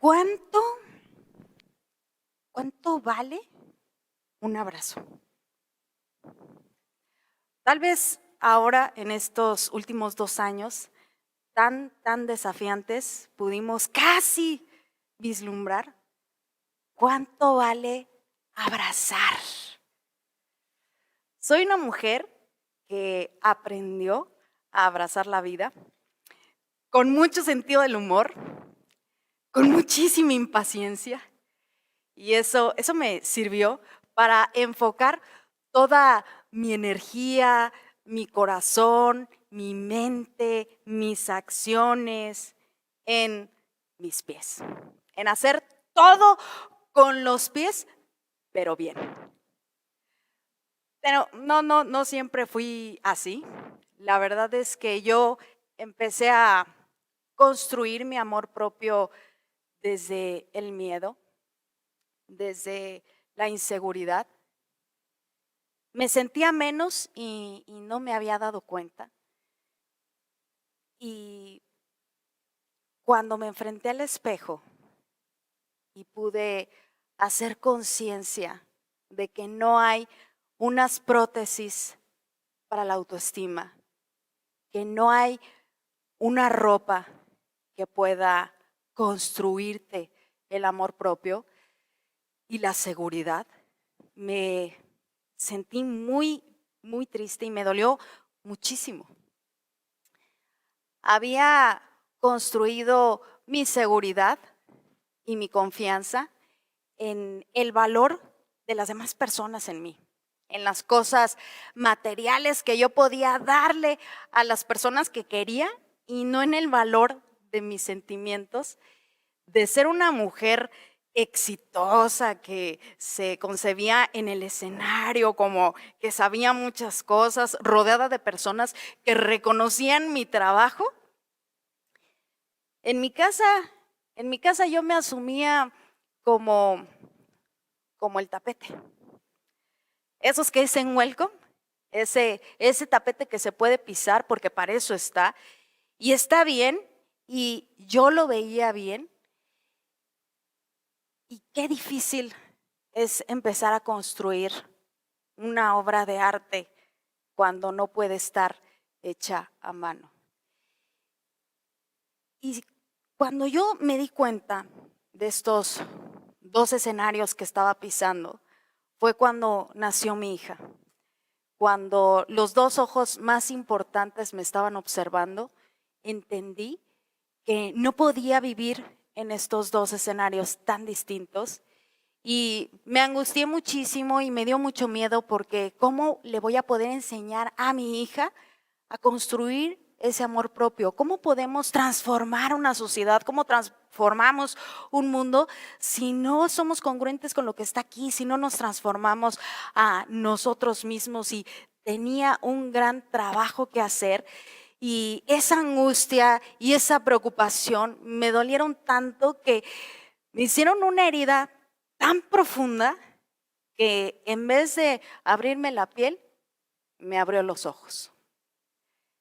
¿Cuánto, cuánto vale un abrazo? Tal vez ahora, en estos últimos 2 años, tan desafiantes, pudimos casi vislumbrar cuánto vale abrazar. Soy una mujer que aprendió a abrazar la vida con mucho sentido del humor, con muchísima impaciencia. Y eso me sirvió para enfocar toda mi energía, mi corazón, mi mente, mis acciones en mis pies, en hacer todo con los pies, pero bien. Pero no siempre fui así. La verdad es que yo empecé a construir mi amor propio desde el miedo, desde la inseguridad. Me sentía menos y no me había dado cuenta. Y cuando me enfrenté al espejo y pude hacer conciencia de que no hay unas prótesis para la autoestima, que no hay una ropa que pueda construirte el amor propio y la seguridad, me sentí muy triste y me dolió muchísimo. Había construido mi seguridad y mi confianza en el valor de las demás personas en mí, en las cosas materiales que yo podía darle a las personas que quería y no en el valor de mis sentimientos, de ser una mujer exitosa que se concebía en el escenario como que sabía muchas cosas, rodeada de personas que reconocían mi trabajo. En mi casa yo me asumía como el tapete. Esos que dicen welcome, ese tapete que se puede pisar porque para eso está, y está bien, y yo lo veía bien. Y qué difícil es empezar a construir una obra de arte cuando no puede estar hecha a mano. Y cuando yo me di cuenta de estos 2 escenarios que estaba pisando, fue cuando nació mi hija. Cuando los 2 ojos más importantes me estaban observando, entendí que no podía vivir en estos 2 escenarios tan distintos. Y me angustié muchísimo y me dio mucho miedo porque ¿cómo le voy a poder enseñar a mi hija a construir ese amor propio? ¿Cómo podemos transformar una sociedad? ¿Cómo transformamos un mundo si no somos congruentes con lo que está aquí? Si no nos transformamos a nosotros mismos. Y tenía un gran trabajo que hacer. Y esa angustia y esa preocupación me dolieron tanto que me hicieron una herida tan profunda que en vez de abrirme la piel, me abrió los ojos.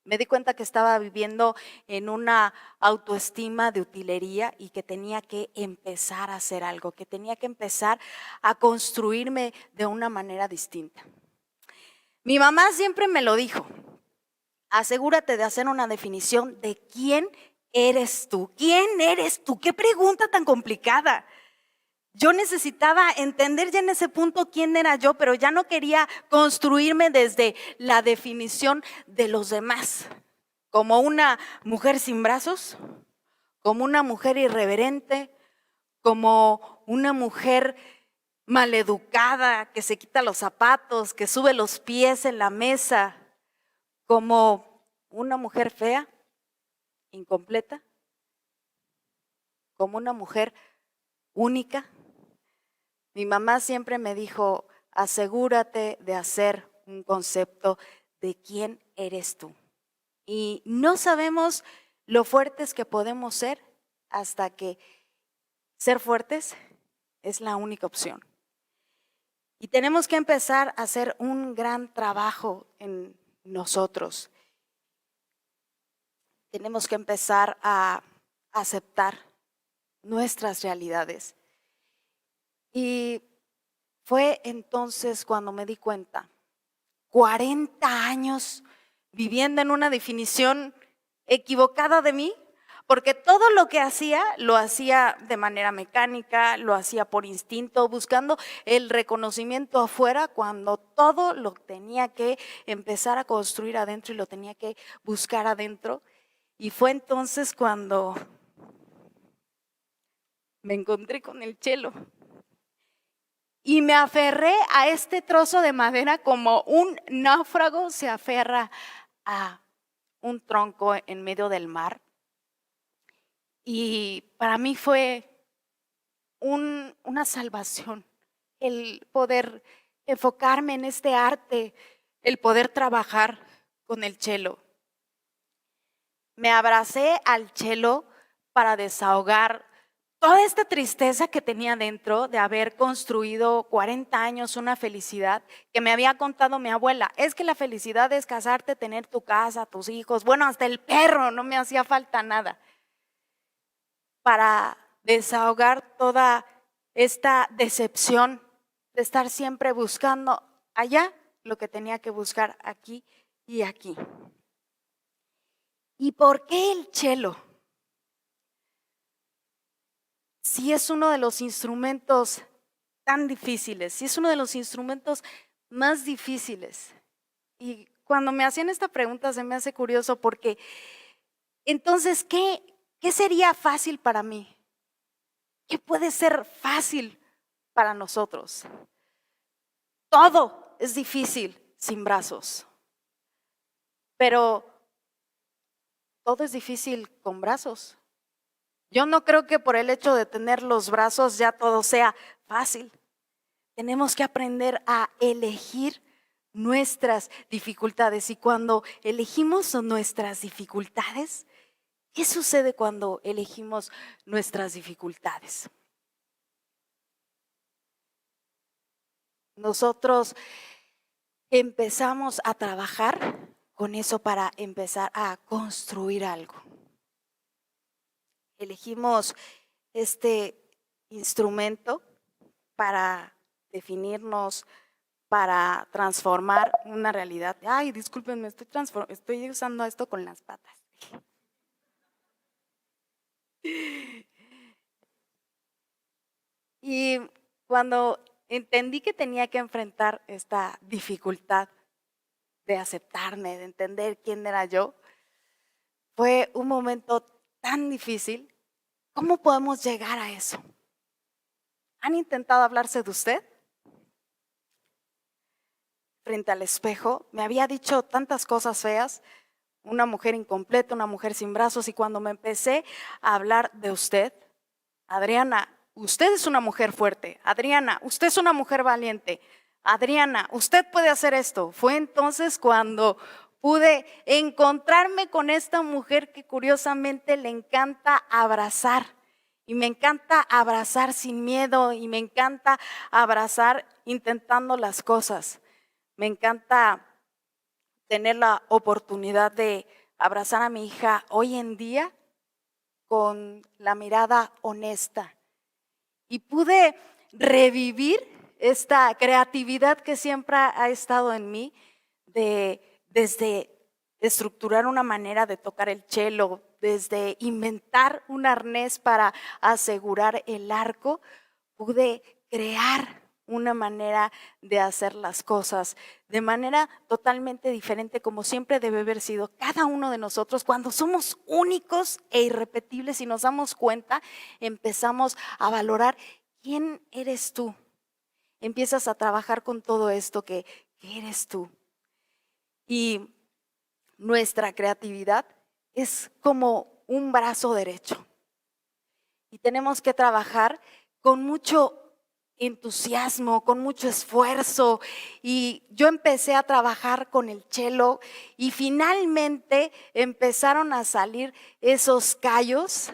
Me di cuenta que estaba viviendo en una autoestima de utilería y que tenía que empezar a hacer algo, que tenía que empezar a construirme de una manera distinta. Mi mamá siempre me lo dijo: asegúrate de hacer una definición de quién eres tú. ¿Quién eres tú? Qué pregunta tan complicada. Yo necesitaba entender ya en ese punto quién era yo, pero ya no quería construirme desde la definición de los demás, como una mujer sin brazos, como una mujer irreverente, como una mujer maleducada que se quita los zapatos, que sube los pies en la mesa, como una mujer fea, incompleta, como una mujer única. Mi mamá siempre me dijo: asegúrate de hacer un concepto de quién eres tú. Y no sabemos lo fuertes que podemos ser hasta que ser fuertes es la única opción. Y tenemos que empezar a hacer un gran trabajo en nosotros. Tenemos que empezar a aceptar nuestras realidades. Y fue entonces cuando me di cuenta, 40 años viviendo en una definición equivocada de mí, porque todo lo que hacía, lo hacía de manera mecánica, lo hacía por instinto, buscando el reconocimiento afuera, cuando todo lo tenía que empezar a construir adentro y lo tenía que buscar adentro. Y fue entonces cuando me encontré con el cello. Y me aferré a este trozo de madera como un náufrago se aferra a un tronco en medio del mar. Y para mí fue una salvación el poder enfocarme en este arte, el poder trabajar con el cello. Me abracé al cello para desahogar toda esta tristeza que tenía dentro de haber construido 40 años una felicidad que me había contado mi abuela. Es que la felicidad es casarte, tener tu casa, tus hijos, bueno, hasta el perro, no me hacía falta nada. Para desahogar toda esta decepción de estar siempre buscando allá lo que tenía que buscar aquí y aquí. ¿Y por qué el cello? Si es uno de los instrumentos tan difíciles, si es uno de los instrumentos más difíciles. Y cuando me hacían esta pregunta se me hace curioso porque entonces, ¿qué sería fácil para mí? ¿Qué puede ser fácil para nosotros? Todo es difícil sin brazos, pero todo es difícil con brazos. Yo no creo que por el hecho de tener los brazos ya todo sea fácil. Tenemos que aprender a elegir nuestras dificultades. Y cuando elegimos nuestras dificultades, ¿qué sucede cuando elegimos nuestras dificultades? Nosotros empezamos a trabajar con eso para empezar a construir algo. Elegimos este instrumento para definirnos, para transformar una realidad. Ay, discúlpenme, estoy usando esto con las patas. Y cuando entendí que tenía que enfrentar esta dificultad de aceptarme, de entender quién era yo, fue un momento tan difícil. ¿Cómo podemos llegar a eso? ¿Han intentado hablarse de usted? Frente al espejo, me había dicho tantas cosas feas, una mujer incompleta, una mujer sin brazos, y cuando me empecé a hablar de usted, Adriana, usted es una mujer fuerte, Adriana, usted es una mujer valiente, Adriana, usted puede hacer esto. Fue entonces cuando pude encontrarme con esta mujer que curiosamente le encanta abrazar. Y me encanta abrazar sin miedo y me encanta abrazar intentando las cosas. Me encanta tener la oportunidad de abrazar a mi hija hoy en día con la mirada honesta. Y pude revivir esta creatividad que siempre ha estado en mí, desde estructurar una manera de tocar el cello, desde inventar un arnés para asegurar el arco, pude crear una manera de hacer las cosas de manera totalmente diferente, como siempre debe haber sido cada uno de nosotros. Cuando somos únicos e irrepetibles y nos damos cuenta, empezamos a valorar quién eres tú. Empiezas a trabajar con todo esto que eres tú. Y nuestra creatividad es como un brazo derecho. Y tenemos que trabajar con mucho entusiasmo, con mucho esfuerzo. Y yo empecé a trabajar con el cello y finalmente empezaron a salir esos callos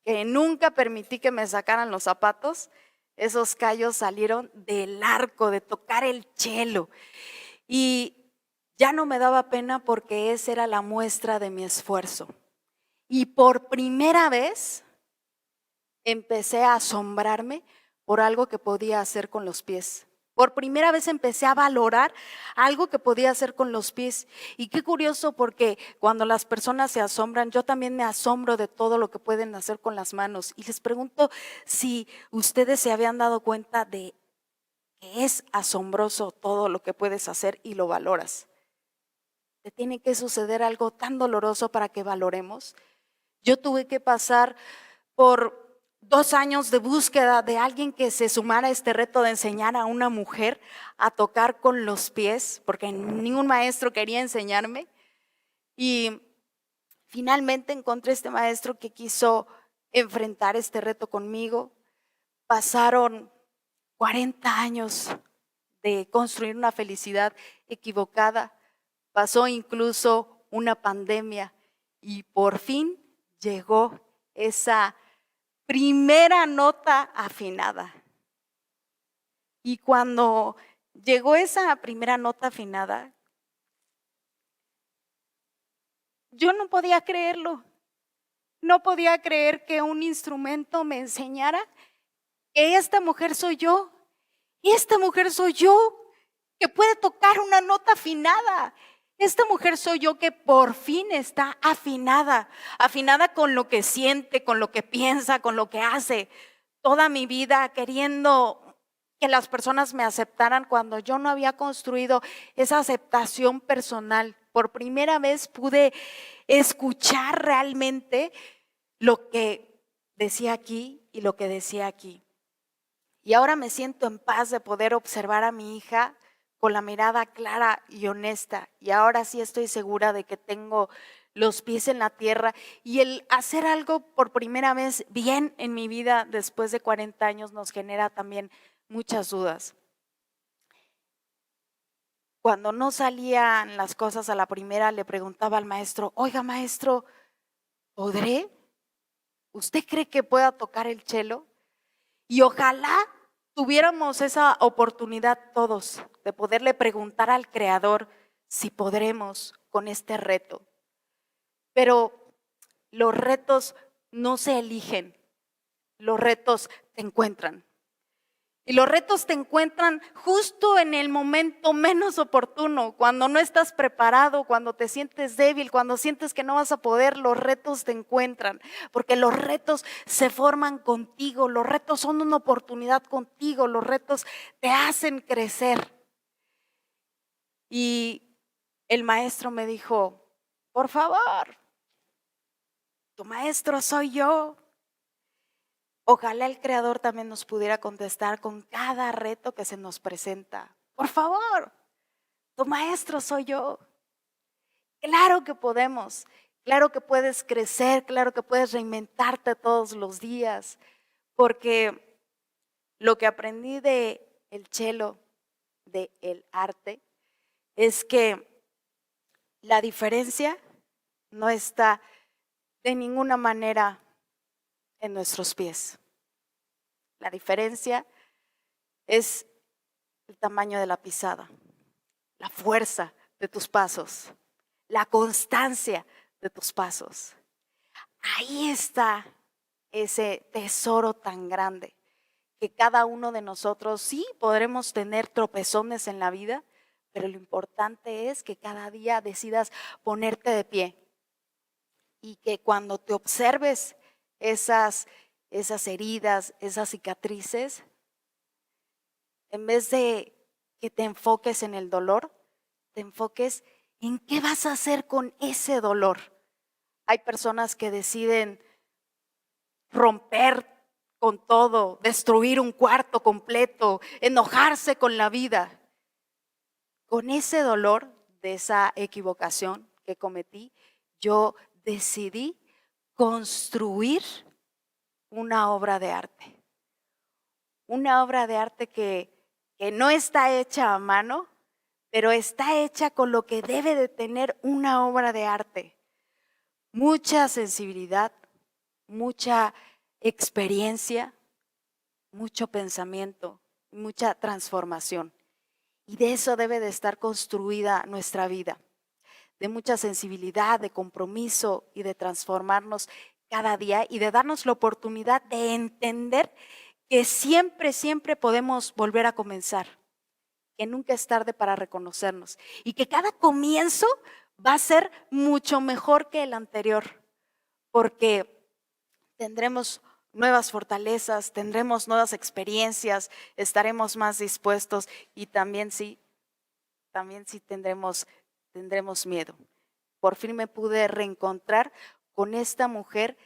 que nunca permití que me sacaran los zapatos. Esos callos salieron del arco, de tocar el cello. Y ya no me daba pena porque esa era la muestra de mi esfuerzo. Y por primera vez empecé a asombrarme por algo que podía hacer con los pies. Por primera vez empecé a valorar algo que podía hacer con los pies. Y qué curioso, porque cuando las personas se asombran, yo también me asombro de todo lo que pueden hacer con las manos. Y les pregunto si ustedes se habían dado cuenta de que es asombroso todo lo que puedes hacer y lo valoras. Te tiene que suceder algo tan doloroso para que valoremos. Yo tuve que pasar por 2 años de búsqueda de alguien que se sumara a este reto de enseñar a una mujer a tocar con los pies, porque ningún maestro quería enseñarme. Y finalmente encontré este maestro que quiso enfrentar este reto conmigo. Pasaron 40 años de construir una felicidad equivocada. Pasó incluso una pandemia y por fin llegó esa primera nota afinada. Y cuando llegó esa primera nota afinada, yo no podía creerlo. No podía creer que un instrumento me enseñara que esta mujer soy yo. Esta mujer soy yo que puede tocar una nota afinada. Esta mujer soy yo que por fin está afinada, afinada con lo que siente, con lo que piensa, con lo que hace. Toda mi vida queriendo que las personas me aceptaran cuando yo no había construido esa aceptación personal. Por primera vez pude escuchar realmente lo que decía aquí y lo que decía aquí. Y ahora me siento en paz de poder observar a mi hija con la mirada clara y honesta. Y ahora sí estoy segura de que tengo los pies en la tierra. Y el hacer algo por primera vez bien en mi vida después de 40 años nos genera también muchas dudas. Cuando no salían las cosas a la primera, le preguntaba al maestro: oiga, maestro, ¿podré? ¿Usted cree que pueda tocar el cello? Y ojalá tuviéramos esa oportunidad todos de poderle preguntar al Creador si podremos con este reto. Pero los retos no se eligen, los retos te encuentran. Y los retos te encuentran justo en el momento menos oportuno, cuando no estás preparado, cuando te sientes débil, cuando sientes que no vas a poder, los retos te encuentran, porque los retos se forman contigo, los retos son una oportunidad contigo, los retos te hacen crecer. Y el maestro me dijo: por favor, tu maestro soy yo. Ojalá el Creador también nos pudiera contestar con cada reto que se nos presenta. Por favor, tu maestro soy yo. Claro que podemos, claro que puedes crecer, claro que puedes reinventarte todos los días, porque lo que aprendí de el cello, de el arte, es que la diferencia no está de ninguna manera en nuestros pies. La diferencia es el tamaño de la pisada, la fuerza de tus pasos, la constancia de tus pasos. Ahí está ese tesoro tan grande que cada uno de nosotros, sí, podremos tener tropezones en la vida, pero lo importante es que cada día decidas ponerte de pie y que cuando te observes esas heridas, esas cicatrices, en vez de que te enfoques en el dolor, te enfoques en qué vas a hacer con ese dolor. Hay personas que deciden romper con todo, destruir un cuarto completo, enojarse con la vida. Con ese dolor de esa equivocación que cometí, yo decidí construir una obra de arte. Una obra de arte que no está hecha a mano, pero está hecha con lo que debe de tener una obra de arte. Mucha sensibilidad, mucha experiencia, mucho pensamiento, mucha transformación. Y de eso debe de estar construida nuestra vida, de mucha sensibilidad, de compromiso y de transformarnos cada día y de darnos la oportunidad de entender que siempre, siempre podemos volver a comenzar, que nunca es tarde para reconocernos y que cada comienzo va a ser mucho mejor que el anterior, porque tendremos nuevas fortalezas, tendremos nuevas experiencias, estaremos más dispuestos y también sí tendremos miedo. Por fin me pude reencontrar con esta mujer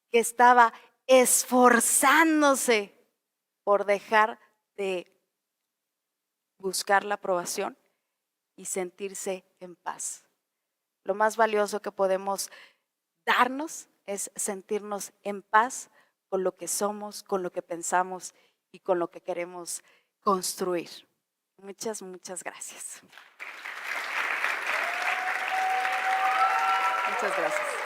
que estaba esforzándose por dejar de buscar la aprobación y sentirse en paz. Lo más valioso que podemos darnos es sentirnos en paz con lo que somos, con lo que pensamos y con lo que queremos construir. Muchas, muchas gracias. Muchas gracias.